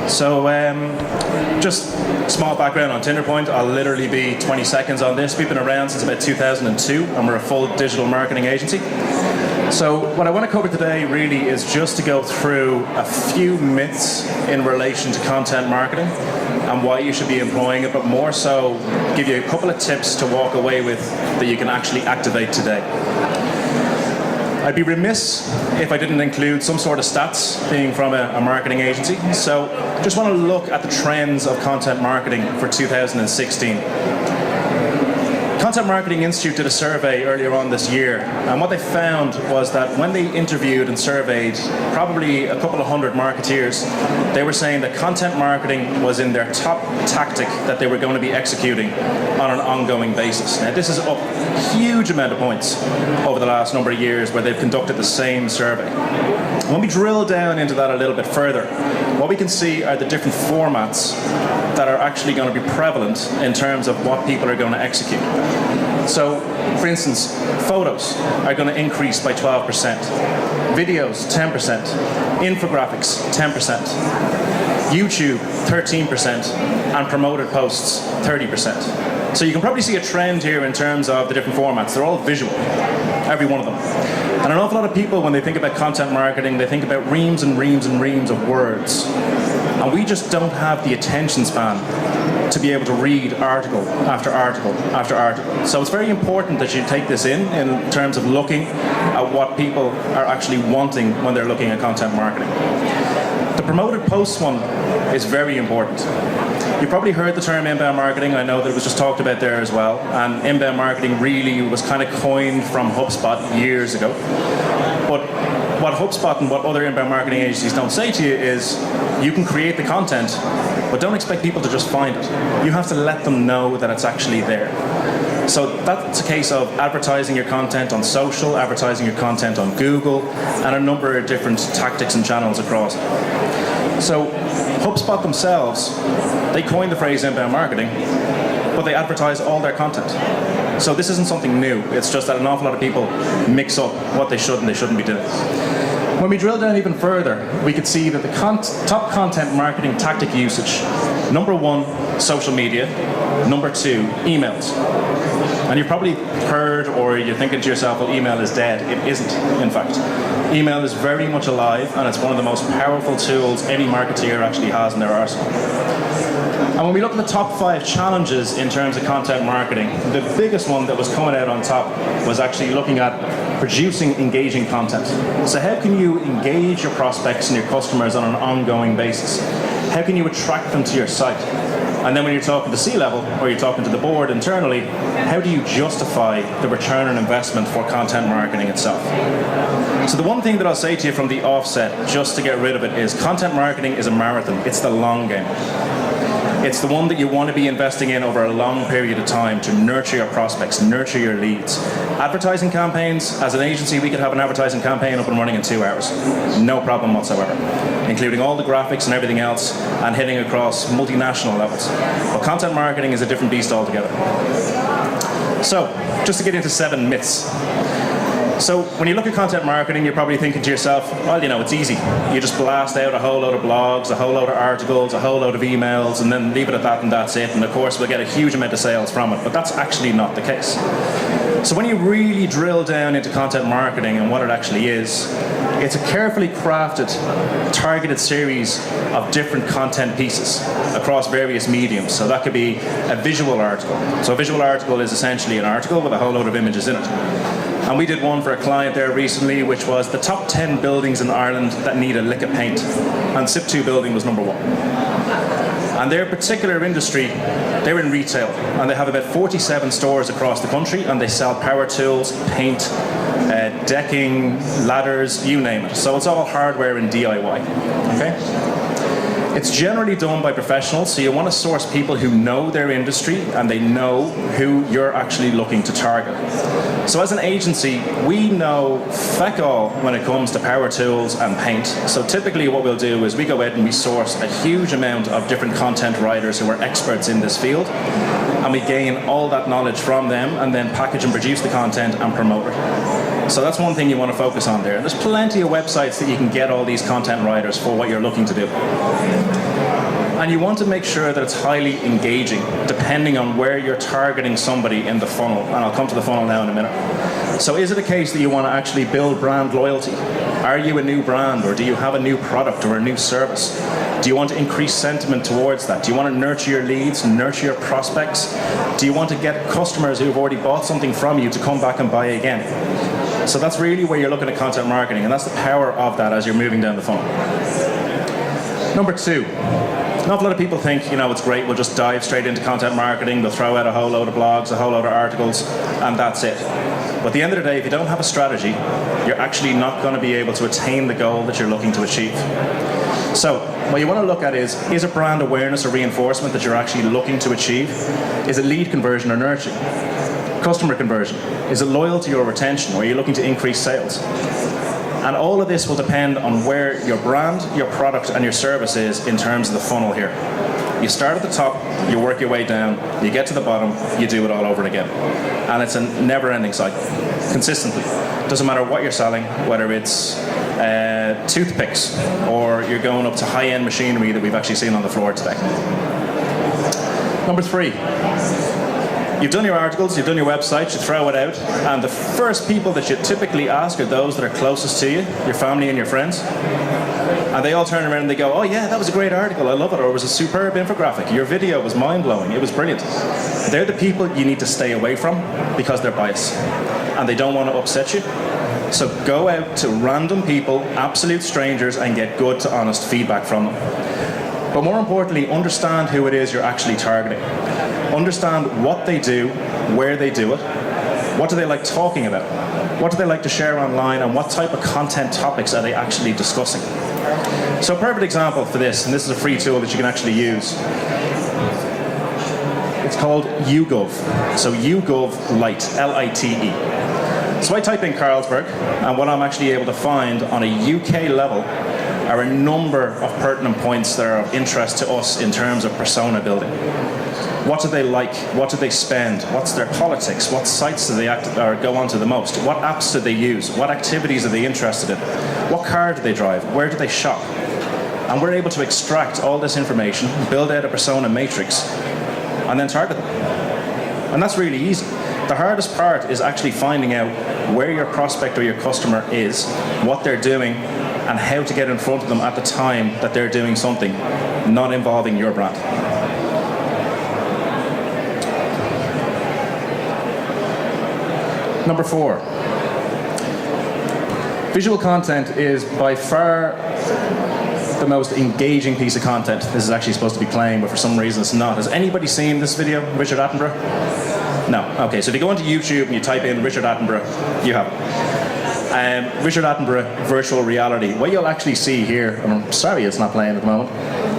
So just small background on TinderPoint. I'll literally be 20 seconds on this. We've been around since about 2002 and we're a full digital marketing agency. So what I want to cover today really is just to go through a few myths in relation to content marketing and why you should be employing it, but more so give you a couple of tips to walk away with that you can actually activate today. I'd be remiss if I didn't include some sort of stats, being from a marketing agency. So just want to look at the trends of content marketing for 2016. Content Marketing Institute did a survey earlier on this year, and what they found was that when they interviewed and surveyed probably a couple of hundred marketeers, they were saying that content marketing was in their top tactic that they were going to be executing on an ongoing basis. Now, this is up a huge amount of points over the last number of years where they've conducted the same survey. When we drill down into that a little bit further, what we can see are the different formats that are actually going to be prevalent in terms of what people are going to execute. So, for instance, photos are going to increase by 12%, videos 10%, infographics 10%, YouTube 13%, and promoted posts 30%. So you can probably see a trend here in terms of the different formats. They're all visual, every one of them. And an awful lot of people, when they think about content marketing, they think about reams and reams and reams of words. And we just don't have the attention span to be able to read article after article after article. So it's very important that you take this in terms of looking at what people are actually wanting when they're looking at content marketing. The promoted posts one is very important. You probably heard the term inbound marketing. I know that it was just talked about there as well. And inbound marketing really was kind of coined from HubSpot years ago. But what HubSpot and what other inbound marketing agencies don't say to you is you can create the content, but don't expect people to just find it. You have to let them know that it's actually there. So that's a case of advertising your content on social, advertising your content on Google, and a number of different tactics and channels across it. So HubSpot themselves, they coined the phrase inbound marketing, but they advertise all their content. So this isn't something new. It's just that an awful lot of people mix up what they should and they shouldn't be doing. When we drill down even further, we could see that the top content marketing tactic usage, number one, social media, number two, emails. And you've probably heard, or you're thinking to yourself, well, email is dead. It isn't, in fact. Email is very much alive, and it's one of the most powerful tools any marketeer actually has in their arsenal. And when we look at the top 5 challenges in terms of content marketing, the biggest one that was coming out on top was actually looking at producing engaging content. So how can you engage your prospects and your customers on an ongoing basis? How can you attract them to your site? And then when you're talking to C-level or you're talking to the board internally, how do you justify the return on investment for content marketing itself? So the one thing that I'll say to you from the offset, just to get rid of it, is content marketing is a marathon. It's the long game. It's the one that you want to be investing in over a long period of time to nurture your prospects, nurture your leads. Advertising campaigns, as an agency, we could have an advertising campaign up and running in 2 hours. No problem whatsoever. Including all the graphics and everything else and hitting across multinational levels. But content marketing is a different beast altogether. So, just to get into 7 myths. So when you look at content marketing, you're probably thinking to yourself, well, you know, it's easy. You just blast out a whole load of blogs, a whole load of articles, a whole load of emails, and then leave it at that and that's it. And of course, we'll get a huge amount of sales from it. But that's actually not the case. So when you really drill down into content marketing and what it actually is, it's a carefully crafted, targeted series of different content pieces across various mediums. So that could be a visual article. So a visual article is essentially an article with a whole load of images in it. And we did one for a client there recently, which was the top 10 buildings in Ireland that need a lick of paint. And SIP2 building was number 1. And their particular industry, they're in retail. And they have about 47 stores across the country, and they sell power tools, paint, decking, ladders, you name it. So it's all hardware and DIY. Okay? It's generally done by professionals, so you want to source people who know their industry and they know who you're actually looking to target. So as an agency, we know feck all when it comes to power tools and paint. So typically what we'll do is we go out and we source a huge amount of different content writers who are experts in this field, and we gain all that knowledge from them and then package and produce the content and promote it. So that's one thing you want to focus on there. There's plenty of websites that you can get all these content writers for what you're looking to do. And you want to make sure that it's highly engaging, depending on where you're targeting somebody in the funnel. And I'll come to the funnel now in a minute. So is it a case that you want to actually build brand loyalty? Are you a new brand, or do you have a new product or a new service? Do you want to increase sentiment towards that? Do you want to nurture your leads, nurture your prospects? Do you want to get customers who have already bought something from you to come back and buy again? So that's really where you're looking at content marketing, and that's the power of that as you're moving down the funnel. Number two, an awful lot of people think, it's great, we'll just dive straight into content marketing, they'll throw out a whole load of blogs, a whole load of articles, and that's it. But at the end of the day, if you don't have a strategy, you're actually not going to be able to attain the goal that you're looking to achieve. So what you want to look at is it brand awareness or reinforcement that you're actually looking to achieve? Is it lead conversion or nurturing? Customer conversion? Is it loyalty or retention? Or are you looking to increase sales? And all of this will depend on where your brand, your product, and your service is in terms of the funnel here. You start at the top, you work your way down, you get to the bottom, you do it all over again. And it's a never-ending cycle, consistently. Doesn't matter what you're selling, whether it's toothpicks or you're going up to high-end machinery that we've actually seen on the floor today. Number three. You've done your articles, you've done your website, you throw it out, and the first people that you typically ask are those that are closest to you, your family and your friends. And they all turn around and they go, oh yeah, that was a great article, I love it, or it was a superb infographic, your video was mind-blowing, it was brilliant. They're the people you need to stay away from because they're biased and they don't want to upset you. So go out to random people, absolute strangers, and get good to honest feedback from them. But more importantly, understand who it is you're actually targeting. Understand what they do, where they do it, what do they like talking about, what do they like to share online, and what type of content topics are they actually discussing. So a perfect example for this, and this is a free tool that you can actually use, it's called YouGov. So YouGov Lite, L-I-T-E. So I type in Carlsberg, and what I'm actually able to find on a UK level are a number of pertinent points that are of interest to us in terms of persona building. What do they like? What do they spend? What's their politics? What sites do they go onto the most? What apps do they use? What activities are they interested in? What car do they drive? Where do they shop? And we're able to extract all this information, build out a persona matrix, and then target them. And that's really easy. The hardest part is actually finding out where your prospect or your customer is, what they're doing, and how to get in front of them at the time that they're doing something not involving your brand. Number four. Visual content is by far the most engaging piece of content. This is actually supposed to be playing, but for some reason it's not. Has anybody seen this video, Richard Attenborough? No. Okay, so if you go onto YouTube and you type in Richard Attenborough, you have it. Richard Attenborough, virtual reality. What you'll actually see here, and I'm sorry it's not playing at the moment,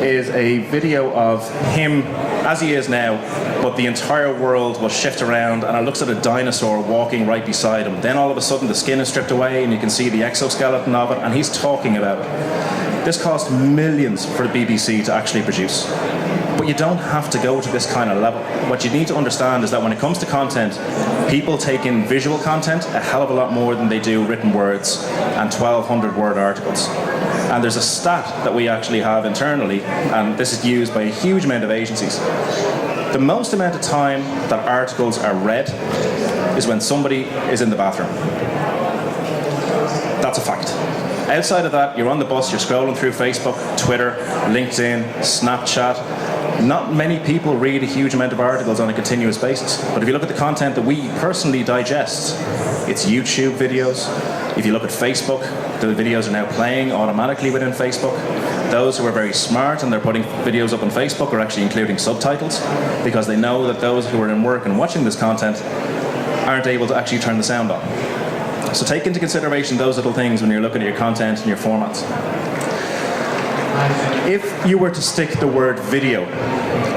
is a video of him as he is now, but the entire world will shift around and it looks at a dinosaur walking right beside him. Then all of a sudden the skin is stripped away and you can see the exoskeleton of it, and he's talking about it. This cost millions for the BBC to actually produce. But you don't have to go to this kind of level. What you need to understand is that when it comes to content, people take in visual content a hell of a lot more than they do written words and 1,200 word articles. And there's a stat that we actually have internally, and this is used by a huge amount of agencies. The most amount of time that articles are read is when somebody is in the bathroom. That's a fact. Outside of that, you're on the bus, you're scrolling through Facebook, Twitter, LinkedIn, Snapchat. Not many people read a huge amount of articles on a continuous basis. But if you look at the content that we personally digest, it's YouTube videos. If you look at Facebook, the videos are now playing automatically within Facebook. Those who are very smart and they're putting videos up on Facebook are actually including subtitles because they know that those who are in work and watching this content aren't able to actually turn the sound on. So take into consideration those little things when you're looking at your content and your formats. If you were to stick the word video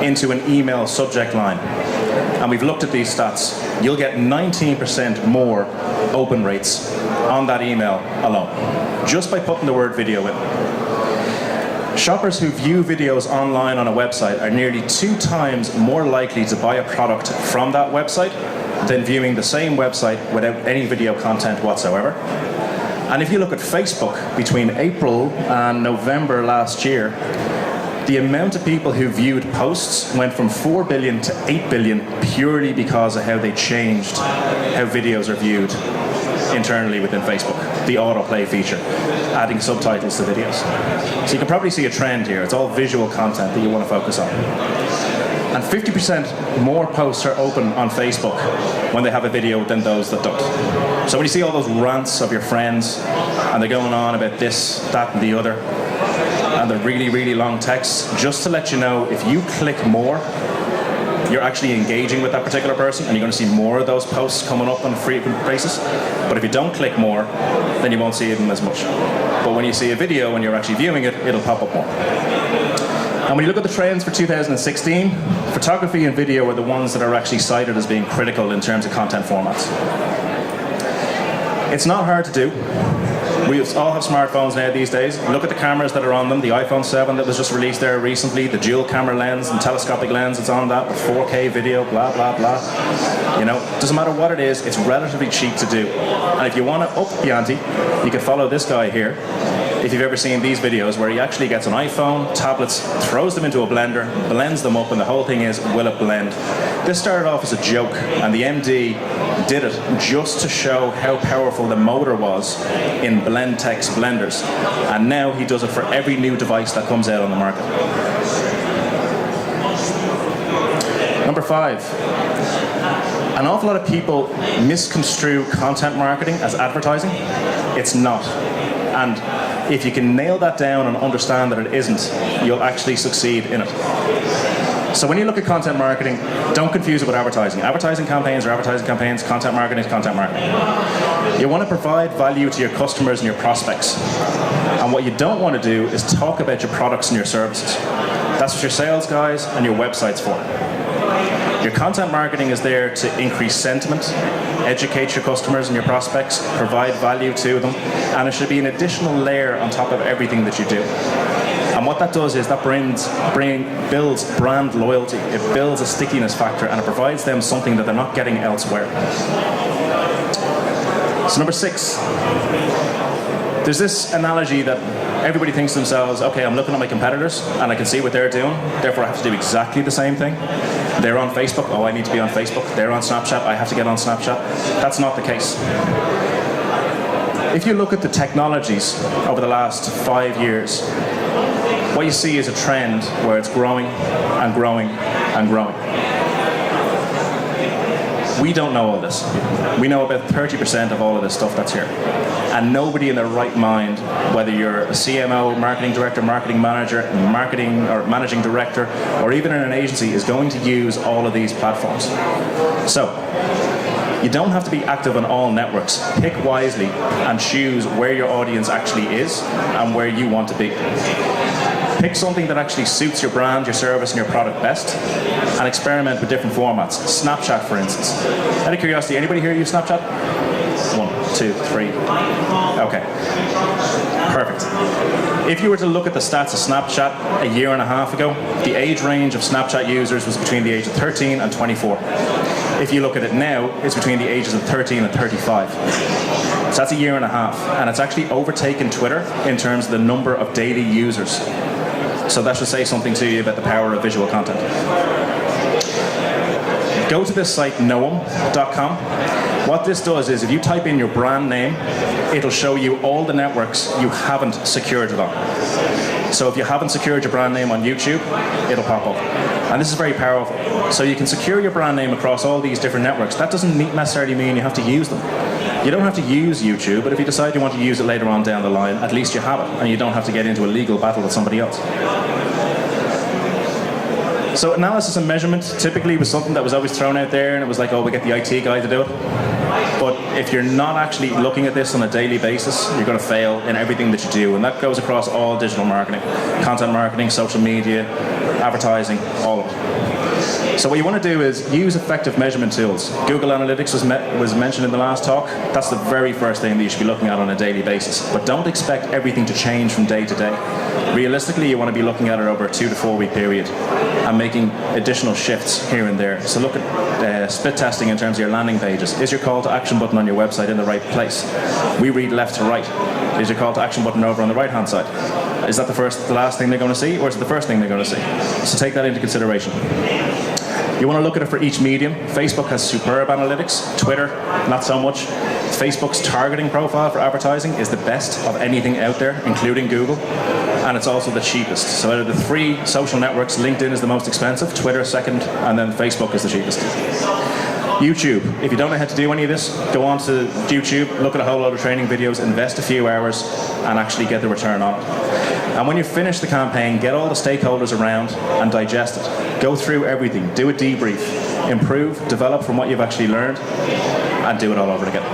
into an email subject line, and we've looked at these stats, you'll get 19% more open rates on that email alone, just by putting the word video in. Shoppers who view videos online on a website are nearly 2 times more likely to buy a product from that website than viewing the same website without any video content whatsoever. And if you look at Facebook, between April and November last year, The amount of people who viewed posts went from 4 billion to 8 billion purely because of how they changed how videos are viewed internally within Facebook. The autoplay feature, adding subtitles to videos. So you can probably see a trend here. It's all visual content that you want to focus on. And 50% more posts are open on Facebook when they have a video than those that don't. So when you see all those rants of your friends and they're going on about this, that, and the other, and the really, really long texts, just to let you know, if you click more, you're actually engaging with that particular person, and you're going to see more of those posts coming up on a frequent basis. But if you don't click more, then you won't see them as much. But when you see a video and you're actually viewing it, it'll pop up more. And when you look at the trends for 2016, photography and video are the ones that are actually cited as being critical in terms of content formats. It's not hard to do. We all have smartphones now these days. Look at the cameras that are on them. The iPhone 7 that was just released there recently, the dual camera lens and telescopic lens that's on that, with 4K video, blah, blah, blah. You know, doesn't matter what it is, it's relatively cheap to do. And if you want to up the ante, you can follow this guy here. If you've ever seen these videos where he actually gets an iPhone, tablets, throws them into a blender, blends them up, and the whole thing is, will it blend? This started off as a joke, and the MD did it just to show how powerful the motor was in Blendtec's blenders. And now he does it for every new device that comes out on the market. Number 5. An awful lot of people misconstrue content marketing as advertising. It's not. And if you can nail that down and understand that it isn't, you'll actually succeed in it. So when you look at content marketing, don't confuse it with advertising. Advertising campaigns are advertising campaigns, content marketing is content marketing. You want to provide value to your customers and your prospects. And what you don't want to do is talk about your products and your services. That's what your sales guys and your website's for. Your content marketing is there to increase sentiment, educate your customers and your prospects, provide value to them, and it should be an additional layer on top of everything that you do. And what that does is that builds brand loyalty, it builds a stickiness factor, and it provides them something that they're not getting elsewhere. So number 6, there's this analogy that everybody thinks to themselves, okay, I'm looking at my competitors and I can see what they're doing, therefore I have to do exactly the same thing. They're on Facebook, oh, I need to be on Facebook. They're on Snapchat, I have to get on Snapchat. That's not the case. If you look at the technologies over the last 5 years, what you see is a trend where it's growing and growing and growing. We don't know all this. We know about 30% of all of this stuff that's here. And nobody in their right mind, whether you're a CMO, marketing director, marketing manager, marketing or managing director, or even in an agency, is going to use all of these platforms. So, you don't have to be active on all networks. Pick wisely and choose where your audience actually is and where you want to be. Pick something that actually suits your brand, your service, and your product best, and experiment with different formats. Snapchat, for instance. Out of curiosity, anybody here use Snapchat? 1, 2, 3. Okay. Perfect. If you were to look at the stats of Snapchat a year and a half ago, the age range of Snapchat users was between the age of 13 and 24. If you look at it now, it's between the ages of 13 and 35. So that's a year and a half, and it's actually overtaken Twitter in terms of the number of daily users. So that should say something to you about the power of visual content. Go to this site, noam.com. What this does is if you type in your brand name, it'll show you all the networks you haven't secured it on. So if you haven't secured your brand name on YouTube, it'll pop up. And this is very powerful. So you can secure your brand name across all these different networks. That doesn't necessarily mean you have to use them. You don't have to use YouTube, but if you decide you want to use it later on down the line, at least you have it, and you don't have to get into a legal battle with somebody else. So analysis and measurement typically was something that was always thrown out there, and it was like, oh, we get the IT guy to do it. But if you're not actually looking at this on a daily basis, you're going to fail in everything that you do, and that goes across all digital marketing, content marketing, social media, advertising, all of it. So what you want to do is use effective measurement tools. Google Analytics was mentioned in the last talk. That's the very first thing that you should be looking at on a daily basis. But don't expect everything to change from day to day. Realistically, you want to be looking at it over a 2 to 4 week period and making additional shifts here and there. So look at split testing in terms of your landing pages. Is your call to action action button on your website in the right place. We read left to right. Is your call to action button over on the right-hand side? Is that the last thing they're going to see, or is it the first thing they're going to see? So take that into consideration. You want to look at it for each medium. Facebook has superb analytics. Twitter, not so much. Facebook's targeting profile for advertising is the best of anything out there, including Google. And it's also the cheapest. So out of the 3 social networks, LinkedIn is the most expensive, Twitter second, and then Facebook is the cheapest. YouTube. If you don't know how to do any of this, go on to YouTube, look at a whole lot of training videos, invest a few hours, and actually get the return on it. And when you finish the campaign, get all the stakeholders around and digest it. Go through everything, do a debrief, improve, develop from what you've actually learned, and do it all over again.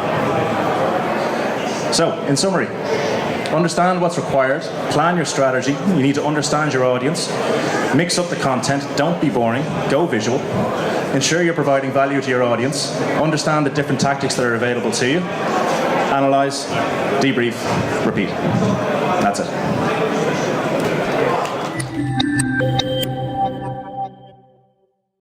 So, in summary, understand what's required, plan your strategy, you need to understand your audience, mix up the content, don't be boring, go visual, ensure you're providing value to your audience, understand the different tactics that are available to you, analyze, debrief, repeat. That's it.